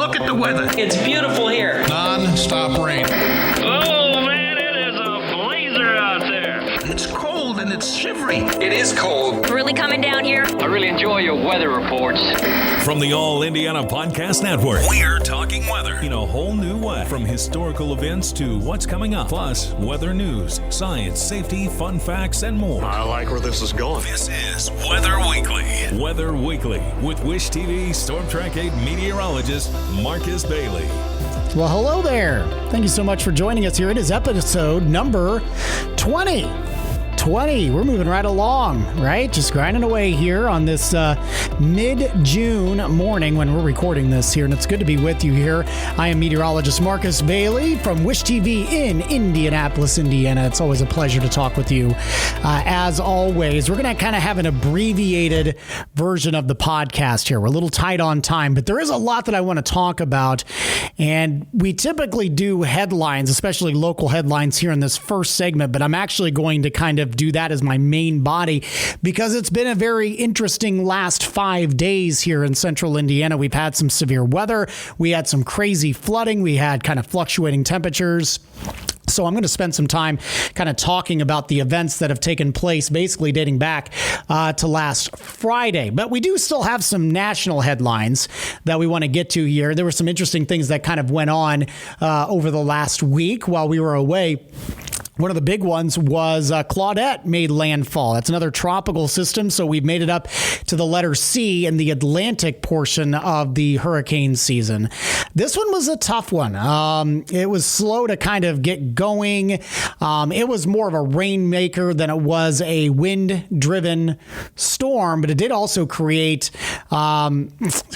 Look at the weather. It's beautiful here. Non-stop rain. Oh, man, it is a blazer out there. It's cold and it's shivery. It is cold. Really coming down here. I really enjoy your weather reports. From the All Indiana Podcast Network, we're talking weather in a whole new way. From historical events to what's coming up, plus weather news, science, safety, fun facts, and more. I like where this is going. This is Weather Weekly. Weather Weekly with Wish TV Storm Track 8 meteorologist Marcus Bailey. Well, hello there. Thank you so much for joining us here. It is episode number 20. We're moving right along, right? Just grinding away here on this mid-June morning when we're recording this here, and it's good to be with you here. I am meteorologist Marcus Bailey from Wish TV in Indianapolis, Indiana. It's always a pleasure to talk with you. As always, we're going to kind of have an abbreviated version of the podcast here. We're a little tight on time, but there is a lot that I want to talk about, and we typically do headlines, especially local headlines here in this first segment, but I'm actually going to kind of do that as my main body because it's been a very interesting last 5 days here in central Indiana. We've had some severe weather. We had some crazy flooding. We had kind of fluctuating temperatures. So I'm going to spend some time kind of talking about the events that have taken place, basically dating back to last Friday. But we do still have some national headlines that we want to get to here. There were some interesting things that kind of went on over the last week while we were away. One of the big ones was Claudette made landfall. That's another tropical system, so we've made it up to the letter C in the Atlantic portion of the hurricane season. This one was a tough one. It was slow to kind of get going. It was more of a rainmaker than it was a wind-driven storm, but it did also create kind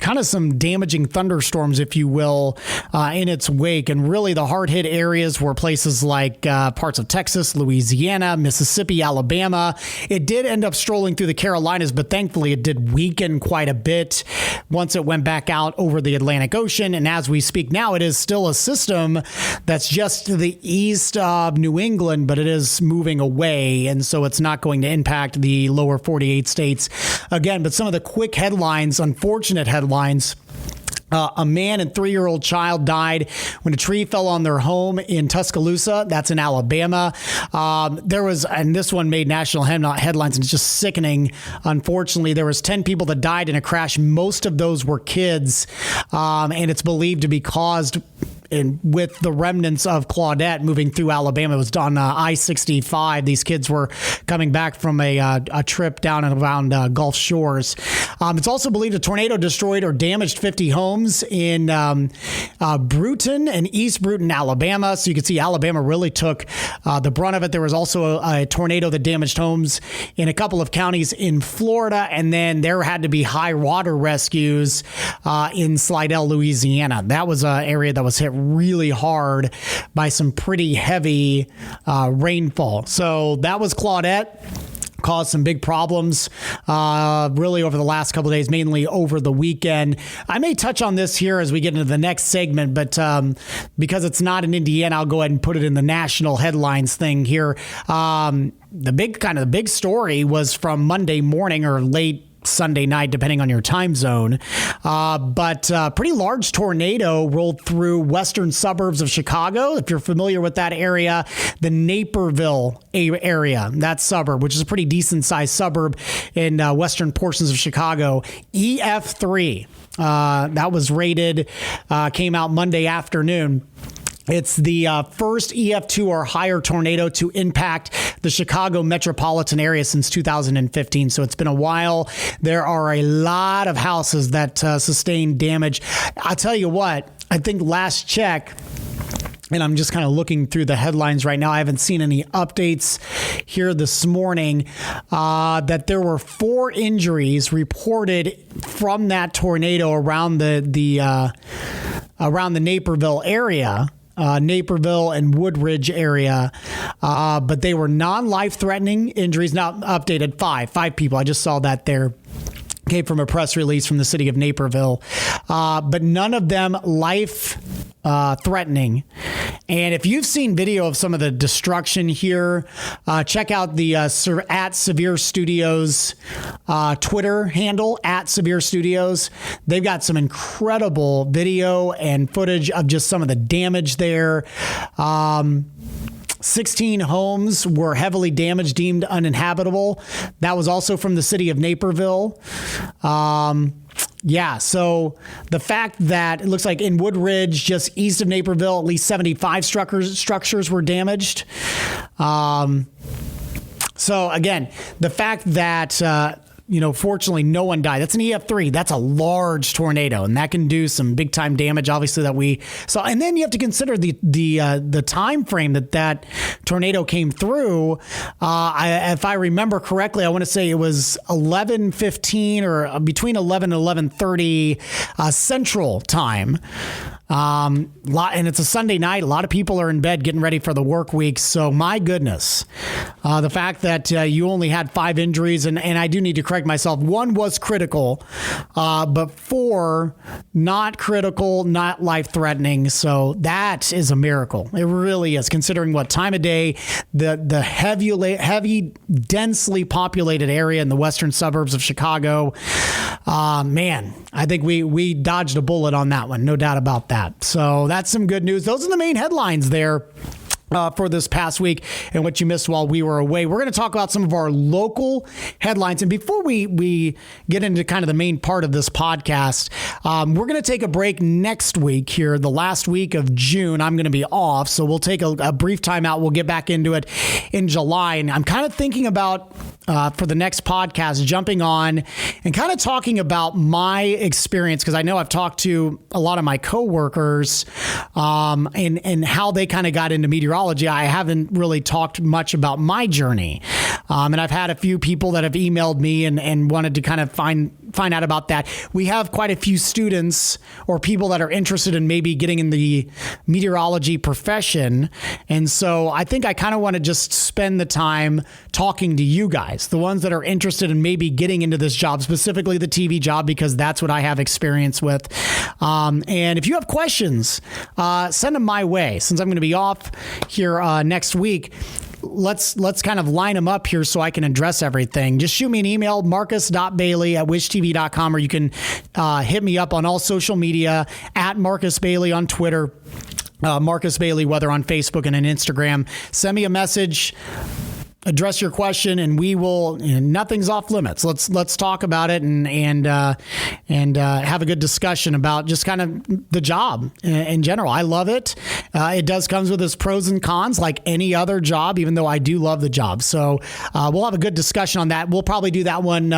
of some damaging thunderstorms, if you will, in its wake. And really the hard-hit areas were places like parts of Texas, Louisiana, Mississippi, Alabama. It did end up strolling through the Carolinas, but thankfully it did weaken quite a bit once it went back out over the Atlantic Ocean. And as we speak now, it is still a system that's just to the east of New England, but it is moving away. And so it's not going to impact the lower 48 states again. But some of the quick headlines, unfortunate headlines. A man and 3-year-old child died when a tree fell on their home in Tuscaloosa. That's in Alabama. And this one made national headlines, and it's just sickening. Unfortunately, there was 10 people that died in a crash. Most of those were kids, and it's believed to be caused with the remnants of Claudette moving through Alabama. It was on I-65. These kids were coming back from a trip down and around Gulf Shores. It's also believed a tornado destroyed or damaged 50 homes in Bruton and East Bruton, Alabama. So you can see Alabama really took the brunt of it. There was also a tornado that damaged homes in a couple of counties in Florida. And then there had to be high water rescues in Slidell, Louisiana. That was an area that was hit really hard by some pretty heavy rainfall. So that was Claudette. Caused some big problems really over the last couple of days, mainly over the weekend. I may touch on this here as we get into the next segment, but because it's not in Indiana, I'll go ahead and put it in the national headlines thing here. The big story was from Monday morning or late Sunday night, depending on your time zone. But a pretty large tornado rolled through western suburbs of Chicago. If you're familiar with that area, the Naperville area, that suburb, which is a pretty decent sized suburb in western portions of Chicago. EF3, that was rated, came out Monday afternoon. It's the first EF2 or higher tornado to impact the Chicago metropolitan area since 2015. So it's been a while. There are a lot of houses that sustained damage. I'll tell you what, I think last check, and I'm just kind of looking through the headlines right now. I haven't seen any updates here this morning that there were 4 injuries reported from that tornado around the Naperville area. Naperville and Woodridge area, but they were non-life-threatening injuries, not updated. Five people. I just saw that there. Came from a press release from the city of Naperville, but none of them life-threatening. And if you've seen video of some of the destruction here, check out the at Severe Studios Twitter handle, at Severe Studios. They've got some incredible video and footage of just some of the damage there. 16 homes were heavily damaged, deemed uninhabitable. That was also from the city of Naperville. So the fact that it looks like in Woodridge, just east of Naperville, at least 75 structures were damaged. So again, the fact that fortunately no one died. That's an EF3. That's a large tornado, and that can do some big time damage, obviously, that we saw. And then you have to consider the time frame that tornado came through. If I remember correctly, I want to say it was 11:15 or between 11 and 11:30 Central Time. And it's a Sunday night. A lot of people are in bed getting ready for the work week. So my goodness, the fact that you only had 5 injuries, and I do need to correct myself. 1 was critical, but 4 not critical, not life-threatening. So that is a miracle. It really is, considering what time of day, the heavy, densely populated area in the western suburbs of Chicago. Man, I think we dodged a bullet on that one. No doubt about that. So that's some good news. Those are the main headlines there for this past week and what you missed while we were away. We're going to talk about some of our local headlines. And before we get into kind of the main part of this podcast, we're going to take a break next week here, the last week of June. I'm going to be off, so we'll take a brief time out. We'll get back into it in July. And I'm kind of thinking about for the next podcast, jumping on and kind of talking about my experience, because I know I've talked to a lot of my coworkers and how they kind of got into meteorology. I haven't really talked much about my journey. And I've had a few people that have emailed me and wanted to kind of find out about that. We have quite a few students or people that are interested in maybe getting in the meteorology profession. And so I think I kind of want to just spend the time talking to you guys, the ones that are interested in maybe getting into this job, specifically the TV job, because that's what I have experience with. And if you have questions, send them my way. Since I'm going to be off here next week, let's kind of line them up here so I can address everything. Just shoot me an email, marcus.bailey@wishtv.com, or you can hit me up on all social media at Marcus Bailey on Twitter, Marcus Bailey Weather on Facebook and on Instagram. Send me a message, address your question, and we will. Nothing's off limits. Let's talk about it and have a good discussion about just kind of the job in general. I love it. It does comes with its pros and cons, like any other job, even though I do love the job. So we'll have a good discussion on that. We'll probably do that one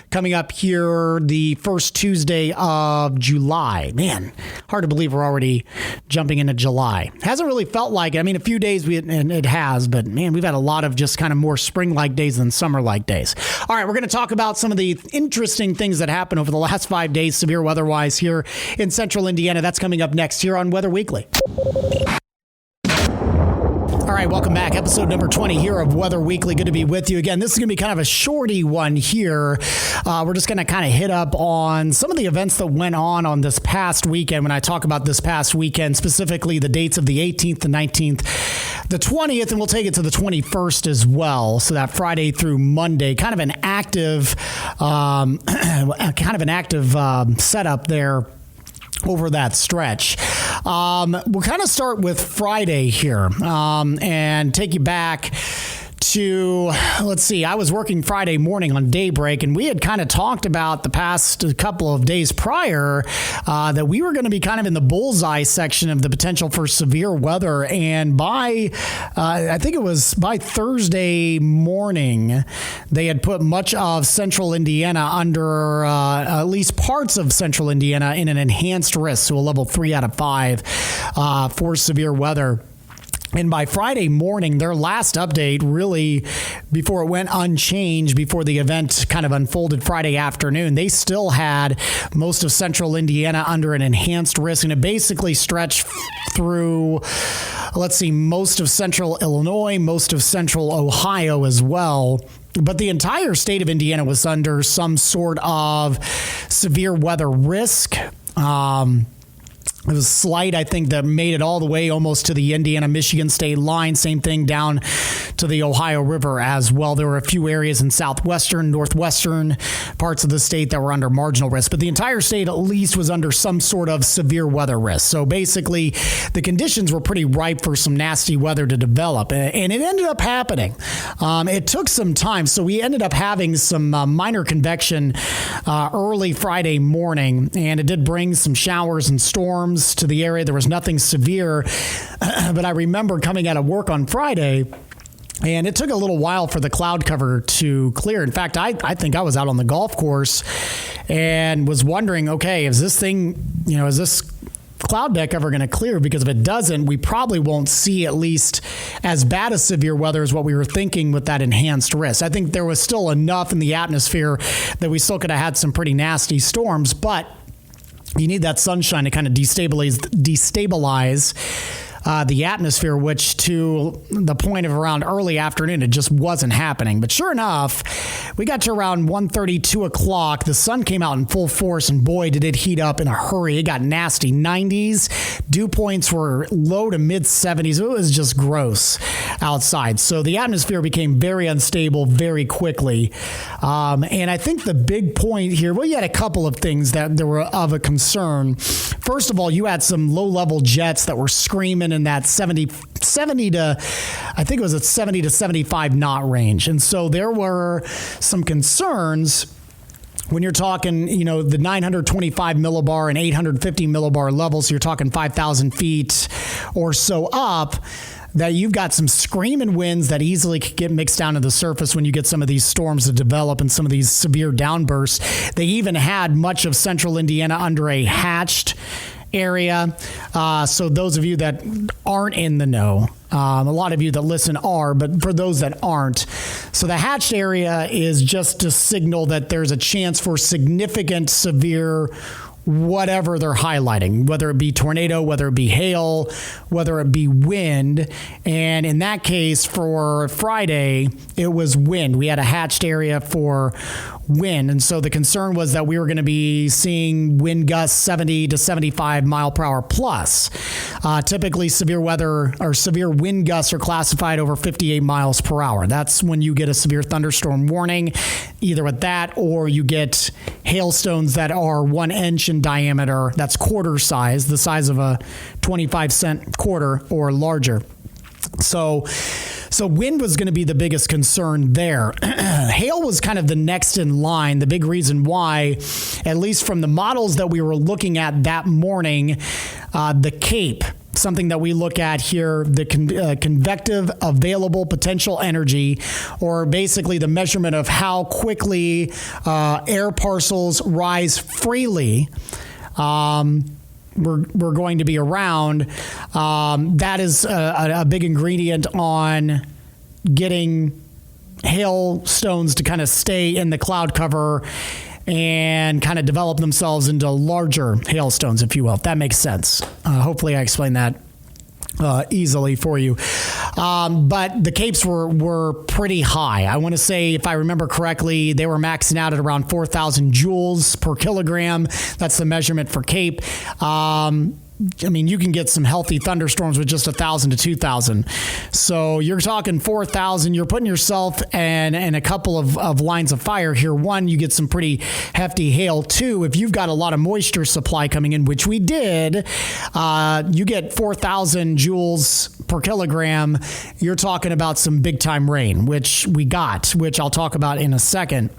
coming up here the first Tuesday of July. Man, hard to believe we're already jumping into July. Hasn't really felt like it. I mean, a few days and it has, but man, we've had a lot of just kind of more spring-like days than summer-like days. All right, we're going to talk about some of the interesting things that happened over the last 5 days, severe weather-wise, here in central Indiana. That's coming up next here on Weather Weekly. All right, welcome back. Episode number 20 here of Weather Weekly. Good to be with you again. This is going to be kind of a shorty one here. We're just going to kind of hit up on some of the events that went on this past weekend. When I talk about this past weekend, specifically the dates of the 18th, the 19th, the 20th, and we'll take it to the 21st as well. So that Friday through Monday, kind of an active setup there over that stretch. We'll kind of start with Friday here and take you back to, let's see, I was working Friday morning on Daybreak, and we had kind of talked about the past couple of days prior that we were going to be kind of in the bullseye section of the potential for severe weather. And by, I think it was by Thursday morning, they had put much of central Indiana under, at least parts of central Indiana, in an enhanced risk, so a level 3 out of 5 for severe weather. And by Friday morning, their last update, really, before it went unchanged, before the event kind of unfolded Friday afternoon, they still had most of central Indiana under an enhanced risk. And it basically stretched through, let's see, most of central Illinois, most of central Ohio as well. But the entire state of Indiana was under some sort of severe weather risk. It was slight, I think, that made it all the way almost to the Indiana-Michigan state line. Same thing down to the Ohio River as well. There were a few areas in southwestern, northwestern parts of the state that were under marginal risk, but the entire state at least was under some sort of severe weather risk. So basically, the conditions were pretty ripe for some nasty weather to develop, and it ended up happening. It took some time, so we ended up having some minor convection early Friday morning, and it did bring some showers and storms to the area. There was nothing severe, but I remember coming out of work on Friday, and it took a little while for the cloud cover to clear. In fact, I think I was out on the golf course and was wondering, okay, is this cloud deck ever going to clear? Because if it doesn't, we probably won't see at least as bad as severe weather as what we were thinking with that enhanced risk. I think there was still enough in the atmosphere that we still could have had some pretty nasty storms, but you need that sunshine to kind of destabilize the atmosphere, which to the point of around early afternoon, it just wasn't happening. But sure enough, we got to around 1:30, 2 o'clock. The sun came out in full force, and boy, did it heat up in a hurry. It got nasty. 90s. Dew points were low to mid 70s. It was just gross outside. So the atmosphere became very unstable very quickly. And I think the big point here, well, you had a couple of things that were of a concern. First of all, you had some low-level jets that were screaming in that 70 to, I think it was a 70 to 75 knot range. And so there were some concerns when you're talking, the 925 millibar and 850 millibar levels, so you're talking 5,000 feet or so up, that you've got some screaming winds that easily could get mixed down to the surface when you get some of these storms to develop and some of these severe downbursts. They even had much of central Indiana under a hatched area. So those of you that aren't in the know, a lot of you that listen are, but for those that aren't, so the hatched area is just to signal that there's a chance for significant severe whatever they're highlighting, whether it be tornado, whether it be hail, whether it be wind. And in that case, for Friday, it was wind. We had a hatched area for wind. And so the concern was that we were going to be seeing wind gusts 70 to 75 mile per hour plus. Typically, severe weather or severe wind gusts are classified over 58 miles per hour. That's when you get a severe thunderstorm warning, either with that or you get hailstones that are 1 inch in diameter. That's quarter size, the size of a 25-cent quarter or larger. So wind was going to be the biggest concern there. Hail was kind of the next in line. The big reason why, at least from the models that we were looking at that morning, the CAPE, something that we look at here, the convective available potential energy, or basically the measurement of how quickly air parcels rise freely. We're going to be around. That is a big ingredient on getting hailstones to kind of stay in the cloud cover and kind of develop themselves into larger hailstones, if you will, if that makes sense. Hopefully I explained that easily for you. But the capes were pretty high. I want to say, if I remember correctly, they were maxing out at around 4,000 joules per kilogram. That's the measurement for cape. I mean, you can get some healthy thunderstorms with just 1,000 to 2,000. So you're talking 4,000. You're putting yourself in a couple of lines of fire here. One, you get some pretty hefty hail. Two, if you've got a lot of moisture supply coming in, which we did, you get 4,000 joules per kilogram. You're talking about some big time rain, which we got, which I'll talk about in a second.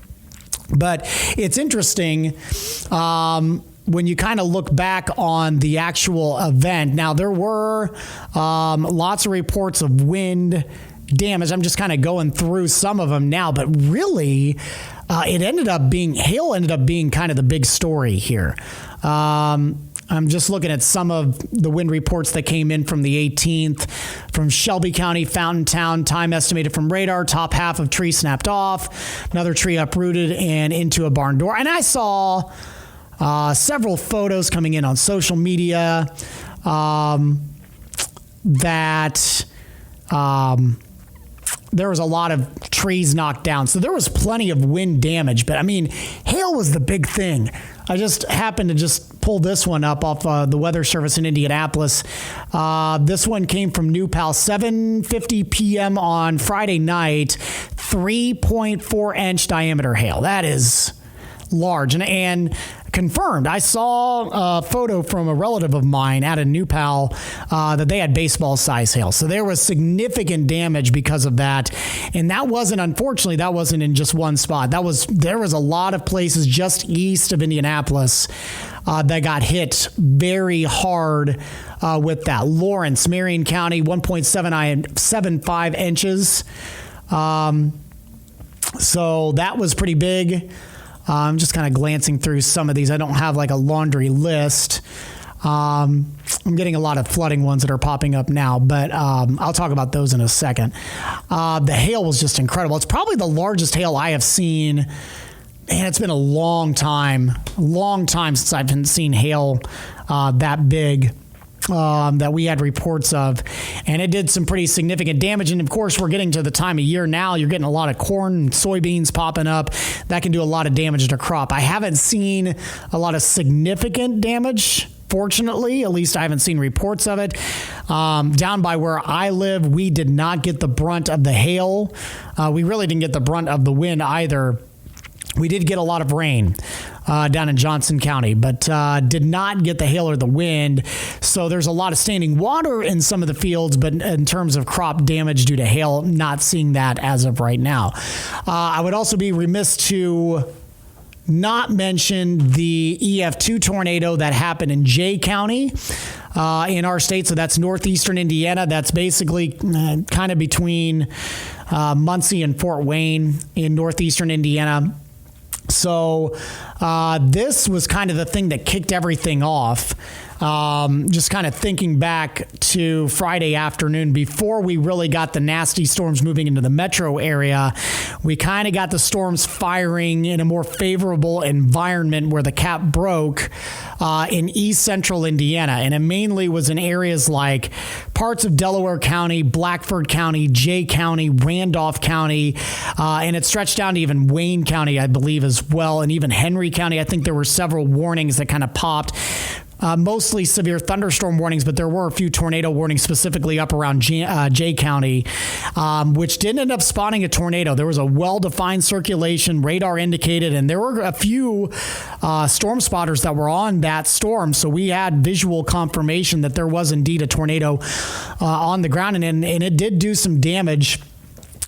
But it's interesting. When you kind of look back on the actual event, now there were lots of reports of wind damage. I'm just kind of going through some of them now, but really, hail ended up being kind of the big story here. I'm just looking at some of the wind reports that came in from the 18th from Shelby County, Fountain Town. Time estimated from radar. Top half of tree snapped off. Another tree uprooted and into a barn door. And I saw several photos coming in on social media that there was a lot of trees knocked down. So there was plenty of wind damage. But, I mean, hail was the big thing. I just happened to just pull this one up off the Weather Service in Indianapolis. This one came from New Pal, 7:50 p.m. on Friday night, 3.4 inch diameter hail. That is large and confirmed. I saw a photo from a relative of mine at a New Pal that they had baseball size hail. So there was significant damage because of that. And unfortunately, that wasn't in just one spot. There was a lot of places just east of Indianapolis that got hit very hard with that. Lawrence, Marion County, 1.75 inches. So that was pretty big. I'm just kind of glancing through some of these. I don't have like a laundry list. I'm getting a lot of flooding ones that are popping up now, but I'll talk about those in a second. The hail was just incredible. It's probably the largest hail I have seen, and it's been a long time since I've seen hail that big. That we had reports of, and it did some pretty significant damage. And of course, we're getting to the time of year now. You're getting a lot of corn and soybeans popping up. That can do a lot of damage to crop. I haven't seen a lot of significant damage. Fortunately, at least I haven't seen reports of it. Down by where I live, we did not get the brunt of the hail. We really didn't get the brunt of the wind either. We did get a lot of rain down in Johnson County, but did not get the hail or the wind. So there's a lot of standing water in some of the fields, but in terms of crop damage due to hail, not seeing that as of right now. I would also be remiss to not mention the EF2 tornado that happened in Jay County in our state. So that's northeastern Indiana. That's basically kind of between Muncie and Fort Wayne in northeastern Indiana. So this was kind of the thing that kicked everything off. Just kind of thinking back to Friday afternoon before we really got the nasty storms moving into the metro area, we kind of got the storms firing in a more favorable environment where the cap broke in east central Indiana. And it mainly was in areas like parts of Delaware County, Blackford County, Jay County, Randolph County, and it stretched down to even Wayne County, I believe, as well, and even Henry County. I think there were several warnings that kind of popped. Mostly severe thunderstorm warnings, but there were a few tornado warnings specifically up around Jay County, which didn't end up spawning a tornado. There was a well-defined circulation, radar indicated, and there were a few storm spotters that were on that storm. So we had visual confirmation that there was indeed a tornado on the ground, and it did do some damage.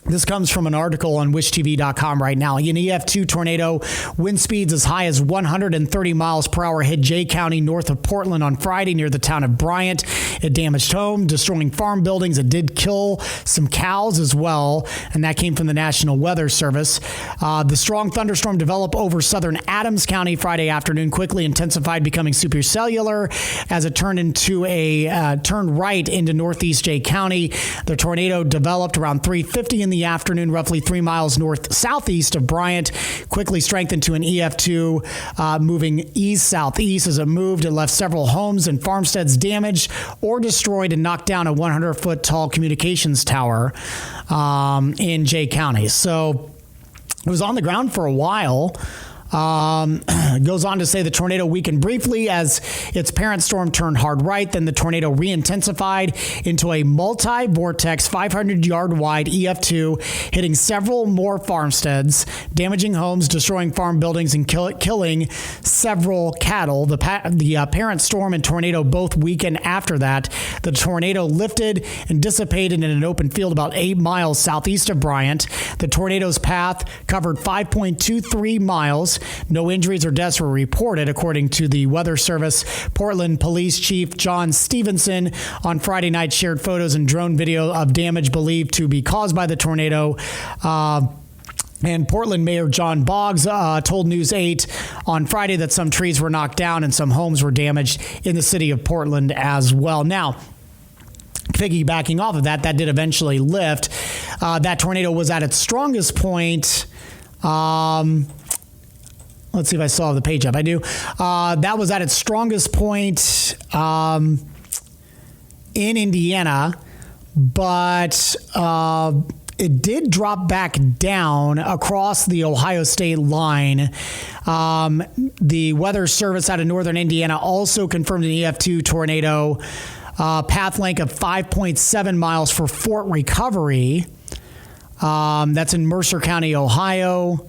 This comes from an article on wishtv.com right now. An EF2 tornado, wind speeds as high as 130 miles per hour, hit Jay County north of Portland on Friday near the town of Bryant. It damaged homes, destroying farm buildings. It did kill some cows as well, and that came from the National Weather Service. The strong thunderstorm developed over southern Adams County Friday afternoon, quickly intensified, becoming supercellular as it turned right into northeast Jay County. The tornado developed around 3:50 in the afternoon, roughly 3 miles north-southeast of Bryant, quickly strengthened to an EF2, moving east-southeast. As it moved, it left several homes and farmsteads damaged or destroyed and knocked down a 100-foot tall communications tower in Jay County. So it was on the ground for a while. Goes on to say the tornado weakened briefly as its parent storm turned hard right. Then the tornado re-intensified into a multi-vortex 500-yard wide EF2, hitting several more farmsteads, damaging homes, destroying farm buildings, and killing several cattle. The parent storm and tornado both weakened after that. The tornado lifted and dissipated in an open field about 8 miles southeast of Bryant. The tornado's path covered 5.23 miles. No injuries or deaths were reported, according to the Weather Service. Portland Police Chief John Stevenson on Friday night shared photos and drone video of damage believed to be caused by the tornado. And Portland Mayor John Boggs told News 8 on Friday that some trees were knocked down and some homes were damaged in the city of Portland as well. Now, piggybacking off of that did eventually lift. That tornado was at its strongest point. Let's see if I still have the page up. I do. That was at its strongest point in Indiana, but it did drop back down across the Ohio state line. The Weather Service out of northern Indiana also confirmed an EF2 tornado, path length of 5.7 miles for Fort Recovery. That's in Mercer County, Ohio.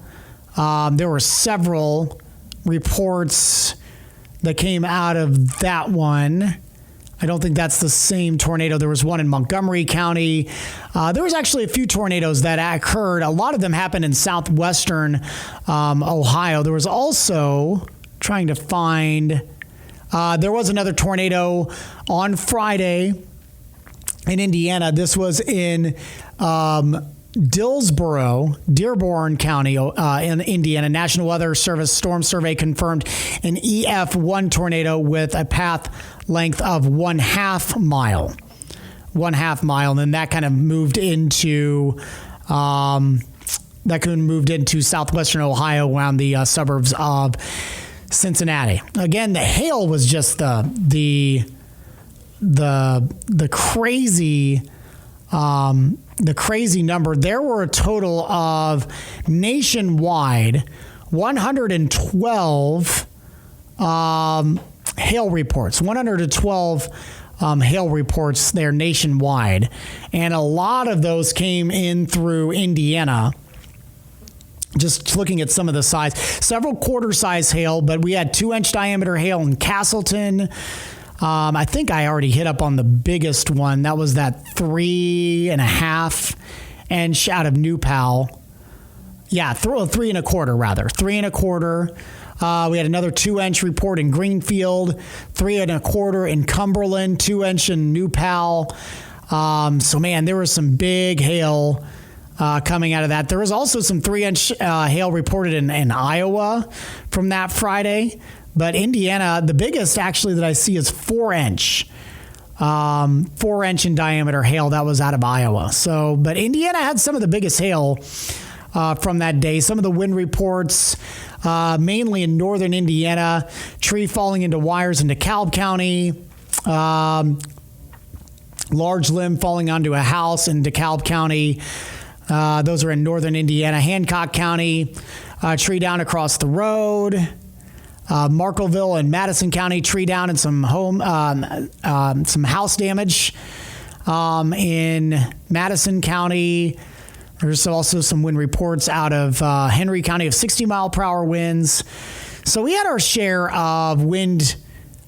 There were several reports that came out of that one. I don't think that's the same tornado. There was one in Montgomery County. There was actually a few tornadoes that occurred. A lot of them happened in southwestern Ohio. There was also, trying to find, there was another tornado on Friday in Indiana. This was in Dillsboro, Dearborn County in Indiana. National Weather Service Storm Survey confirmed an EF1 tornado with a path length of 1/2 mile. 1/2 mile. And then that kind of moved into southwestern Ohio around the suburbs of Cincinnati. Again, the hail was just the crazy the crazy number. There were a total of nationwide 112 hail reports. 112 hail reports there nationwide, and a lot of those came in through Indiana. Just looking at some of the size, several quarter-size hail, but we had 2-inch diameter hail in Castleton. I think I already hit up on the biggest one. That was that 3.5 inch out of New Pal. Yeah, 3.25 rather. 3.25. We had another 2-inch report in Greenfield, 3.25 in Cumberland, 2-inch in New Pal. So man, there was some big hail coming out of that. There was also some 3-inch hail reported in Iowa from that Friday. But Indiana, the biggest actually that I see is 4-inch. 4-inch in diameter hail. That was out of Iowa. So, but Indiana had some of the biggest hail from that day. Some of the wind reports, mainly in northern Indiana, tree falling into wires in DeKalb County, large limb falling onto a house in DeKalb County. Those are in northern Indiana. Hancock County, tree down across the road. Marklettville and Madison County, tree down and some house damage. In Madison County, there's also some wind reports out of Henry County of 60-mile-per-hour winds. So we had our share of wind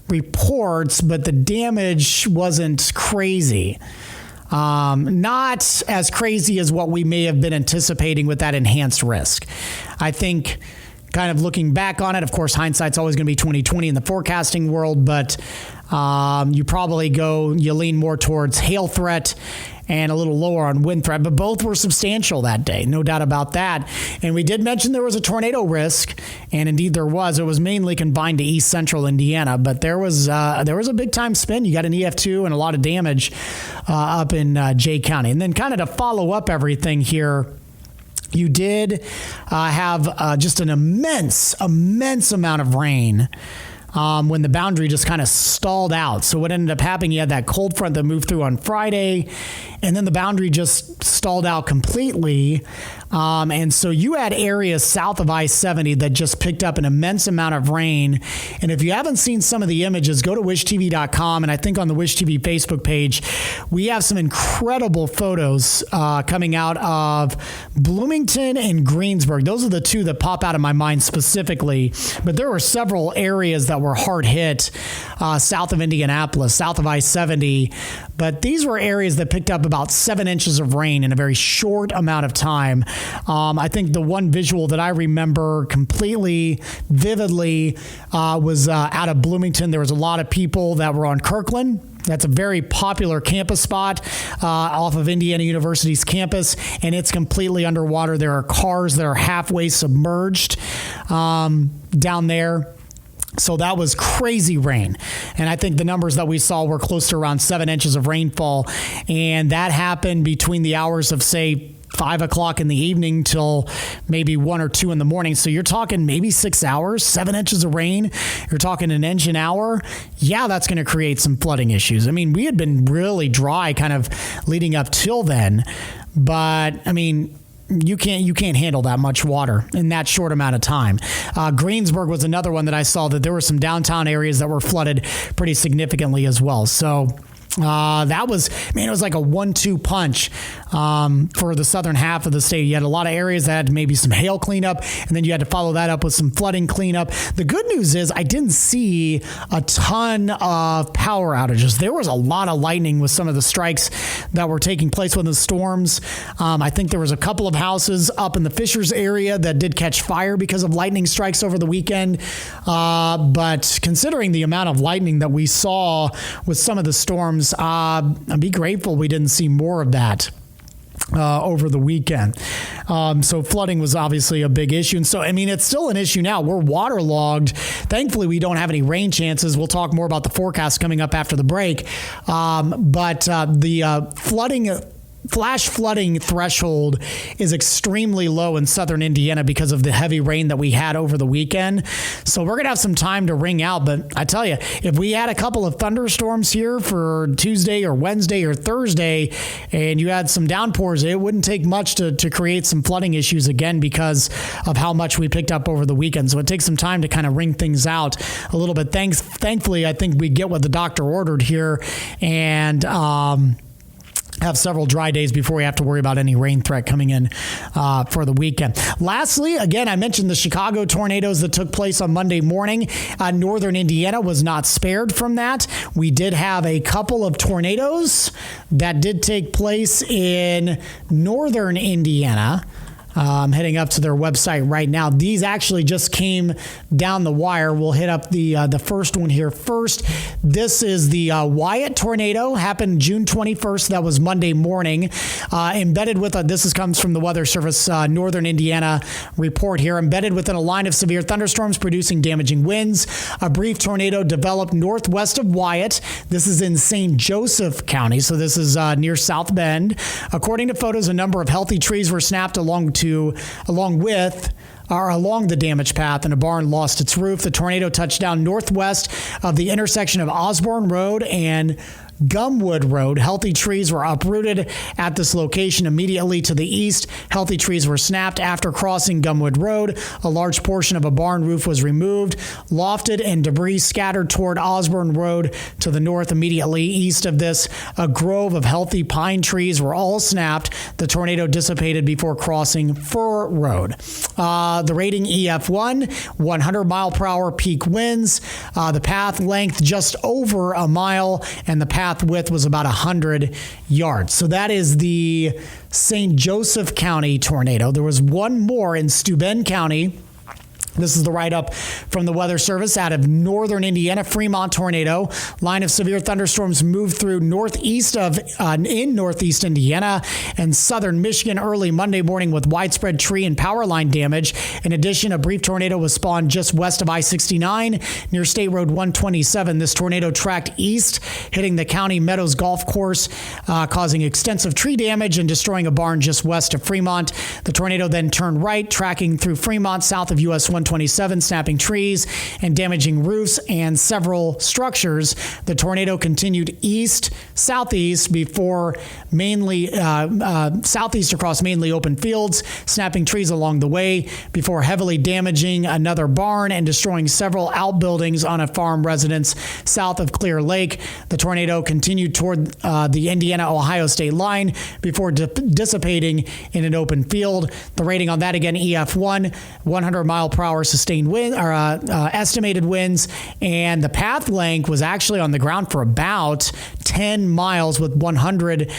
reports, but the damage wasn't crazy. Not as crazy as what we may have been anticipating with that enhanced risk. I think, kind of looking back on it, of course, hindsight's always going to be 20/20 in the forecasting world, but you lean more towards hail threat and a little lower on wind threat, but both were substantial that day, no doubt about that. And we did mention there was a tornado risk, and indeed there was. It was mainly confined to east central Indiana, but there was a big time spin. You got an EF2 and a lot of damage up in Jay County. And then kind of to follow up everything here, you did have just an immense amount of rain when the boundary just kind of stalled out. So what ended up happening, you had that cold front that moved through on Friday, and then the boundary just stalled out completely. And so you had areas south of I-70 that just picked up an immense amount of rain. And if you haven't seen some of the images, go to wishtv.com. And I think on the Wish TV Facebook page, we have some incredible photos coming out of Bloomington and Greensburg. Those are the two that pop out of my mind specifically. But there were several areas that were hard hit south of Indianapolis, south of I-70. But these were areas that picked up about 7 inches of rain in a very short amount of time. I think the one visual that I remember completely vividly was out of Bloomington. There was a lot of people that were on Kirkland. That's a very popular campus spot off of Indiana University's campus, and it's completely underwater. There are cars that are halfway submerged down there. So that was crazy rain. And I think the numbers that we saw were close to around 7 inches of rainfall. And that happened between the hours of, say, 5 o'clock in the evening till maybe 1 or 2 in the morning. So you're talking maybe 6 hours, 7 inches of rain. You're talking an inch an hour. Yeah, that's going to create some flooding issues. I mean, we had been really dry kind of leading up till then, but I mean, you can't handle that much water in that short amount of time. Greensburg was another one that I saw that there were some downtown areas that were flooded pretty significantly as well. So that was, it was like a 1-2 punch for the southern half of the state. You had a lot of areas that had maybe some hail cleanup, and then you had to follow that up with some flooding cleanup. The good news is I didn't see a ton of power outages. There was a lot of lightning with some of the strikes that were taking place with the storms. I think there was a couple of houses up in the Fishers area that did catch fire because of lightning strikes over the weekend. But considering the amount of lightning that we saw with some of the storms, I'd be grateful we didn't see more of that over the weekend. So flooding was obviously a big issue. And so, it's still an issue now. We're waterlogged. Thankfully, we don't have any rain chances. We'll talk more about the forecast coming up after the break. But the flash flooding threshold is extremely low in southern Indiana because of the heavy rain that we had over the weekend. So we're going to have some time to wring out. But I tell you, if we had a couple of thunderstorms here for Tuesday or Wednesday or Thursday, and you had some downpours, it wouldn't take much to create some flooding issues again because of how much we picked up over the weekend. So it takes some time to kind of wring things out a little bit. Thankfully, I think we get what the doctor ordered here, and have several dry days before we have to worry about any rain threat coming in for the weekend. Lastly, again, I mentioned the Chicago tornadoes that took place on Monday morning. Northern Indiana was not spared from that. We did have a couple of tornadoes that did take place in northern Indiana. I'm heading up to their website right now. These actually just came down the wire. We'll hit up the first one here first. This is the Wyatt tornado. Happened June 21st. That was Monday morning. Embedded with this comes from the Weather Service Northern Indiana report here. Embedded within a line of severe thunderstorms producing damaging winds. A brief tornado developed northwest of Wyatt. This is in St. Joseph County. So this is near South Bend. According to photos, a number of healthy trees were snapped along the damaged path, and a barn lost its roof. The tornado touched down northwest of the intersection of Osborne Road and Gumwood Road. Healthy trees were uprooted at this location. Immediately to the east, healthy trees were snapped. After crossing Gumwood Road, a large portion of a barn roof was removed, lofted, and debris scattered toward Osborne Road to the north. Immediately east of this, a grove of healthy pine trees were all snapped. The tornado dissipated before crossing Fur Road. The rating EF1, 100 mile per hour peak winds. The path length just over a mile, and the path width was about 100 yards. So that is the St. Joseph County tornado. There was one more in Steuben County. This is the write-up from the Weather Service out of northern Indiana. Fremont tornado. Line of severe thunderstorms moved through northeast Indiana and southern Michigan early Monday morning with widespread tree and power line damage. In addition, a brief tornado was spawned just west of I-69 near State Road 127. This tornado tracked east, hitting the County Meadows Golf Course, causing extensive tree damage and destroying a barn just west of Fremont. The tornado then turned right, tracking through Fremont south of US 127, snapping trees and damaging roofs and several structures. The tornado continued southeast before southeast across mainly open fields, snapping trees along the way before heavily damaging another barn and destroying several outbuildings on a farm residence south of Clear Lake. The tornado continued toward the Indiana-Ohio state line before dissipating in an open field. The rating on that again, EF1, 100 mile per hour sustained wind or estimated winds, and the path length was actually on the ground for about 10 miles with 100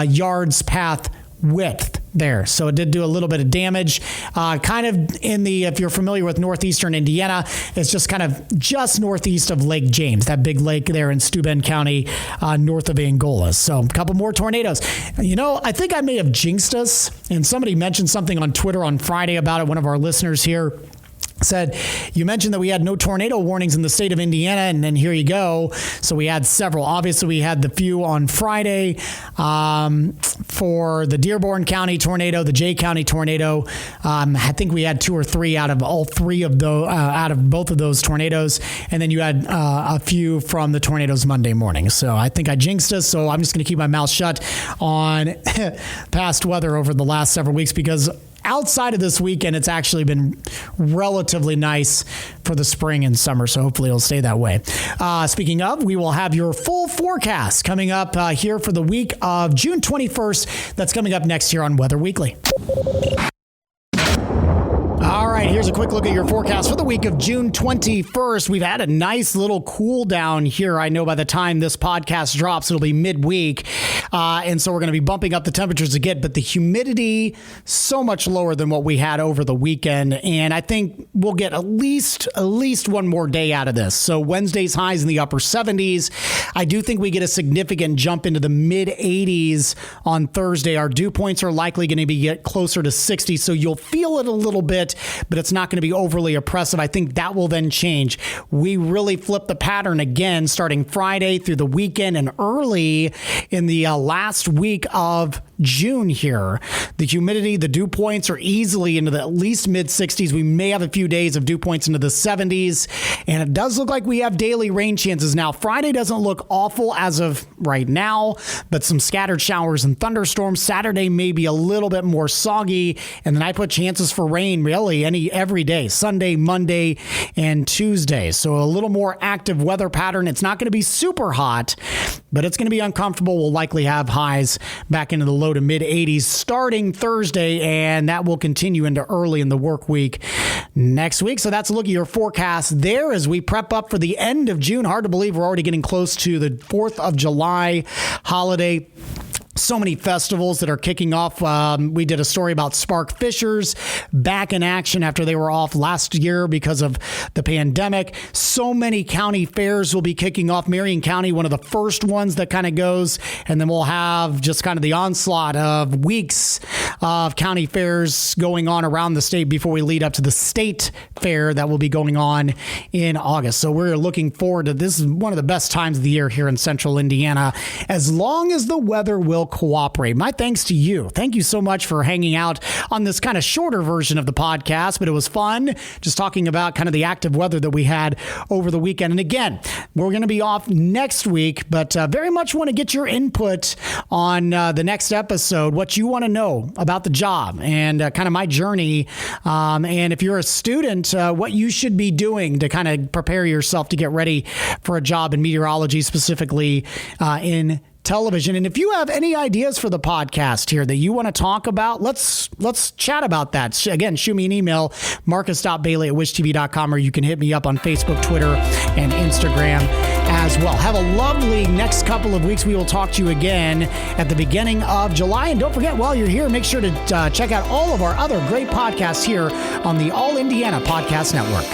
yards path width there. So it did do a little bit of damage. Kind of if you're familiar with northeastern Indiana, it's just kind of just northeast of Lake James, that big lake there in Steuben County, north of Angola. So a couple more tornadoes. I think I may have jinxed us, and somebody mentioned something on Twitter on Friday about it, one of our listeners here. said, you mentioned that we had no tornado warnings in the state of Indiana, and then here you go. So we had several. Obviously, we had the few on Friday for the Dearborn County tornado, the Jay County tornado. I think we had 2 or 3 out of all 3 of those, out of both of those tornadoes, and then you had a few from the tornadoes Monday morning. So I think I jinxed us. So I'm just going to keep my mouth shut on past weather over the last several weeks, because outside of this weekend, it's actually been relatively nice for the spring and summer, so hopefully it'll stay that way. Speaking of, we will have your full forecast coming up here for the week of June 21st. That's coming up next here on Weather Weekly. All right, here's a quick look at your forecast for the week of June 21st. We've had a nice little cool down here. I know by the time this podcast drops, it'll be midweek. And so we're going to be bumping up the temperatures again, but the humidity so much lower than what we had over the weekend. And I think we'll get at least one more day out of this. So Wednesday's highs in the upper 70s. I do think we get a significant jump into the mid 80s on Thursday. Our dew points are likely going to be get closer to 60. So you'll feel it a little bit, but it's not going to be overly oppressive. I think that will then change. We really flip the pattern again starting Friday through the weekend and early in the last week of June here. The humidity, the dew points are easily into the at least mid 60s. We may have a few days of dew points into the 70s, and it does look like we have daily rain chances. Now, Friday doesn't look awful as of right now, but some scattered showers and thunderstorms. Saturday may be a little bit more soggy, and then I put chances for rain really every day, Sunday, Monday, and Tuesday. So a little more active weather pattern. It's not going to be super hot, but it's going to be uncomfortable. We'll likely have highs back into the low to mid 80s starting Thursday, and that will continue into early in the work week next week. So that's a look at your forecast there as we prep up for the end of June. Hard to believe we're already getting close to the 4th of July holiday. So many festivals that are kicking off. We did a story about Spark Fishers back in action after they were off last year because of the pandemic. So many county fairs will be kicking off. Marion County, one of the first ones that kind of goes, and then we'll have just kind of the onslaught of weeks of county fairs going on around the state before we lead up to the state fair that will be going on in August. So we're looking forward to this. Is one of the best times of the year here in central Indiana, as long as the weather will cooperate. My thanks to you. Thank you so much for hanging out on this kind of shorter version of the podcast, but it was fun just talking about kind of the active weather that we had over the weekend. And again, we're going to be off next week, but very much want to get your input on the next episode, what you want to know about the job and kind of my journey. And if you're a student, what you should be doing to kind of prepare yourself to get ready for a job in meteorology, specifically in television. And if you have any ideas for the podcast here that you want to talk about, let's chat about that. Again, shoot me an email, marcus.bailey@wishtv.com, or you can hit me up on Facebook, Twitter, and Instagram as well. Have a lovely next couple of weeks. We will talk to you again at the beginning of July. And don't forget, while you're here, make sure to check out all of our other great podcasts here on the All Indiana Podcast Network.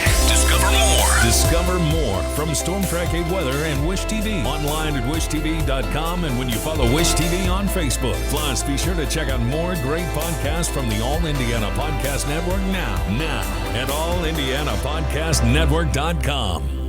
Discover more from Storm Track 8 Weather and Wish TV. Online at wishtv.com, and when you follow Wish TV on Facebook. Plus, be sure to check out more great podcasts from the All Indiana Podcast Network now at allindianapodcastnetwork.com.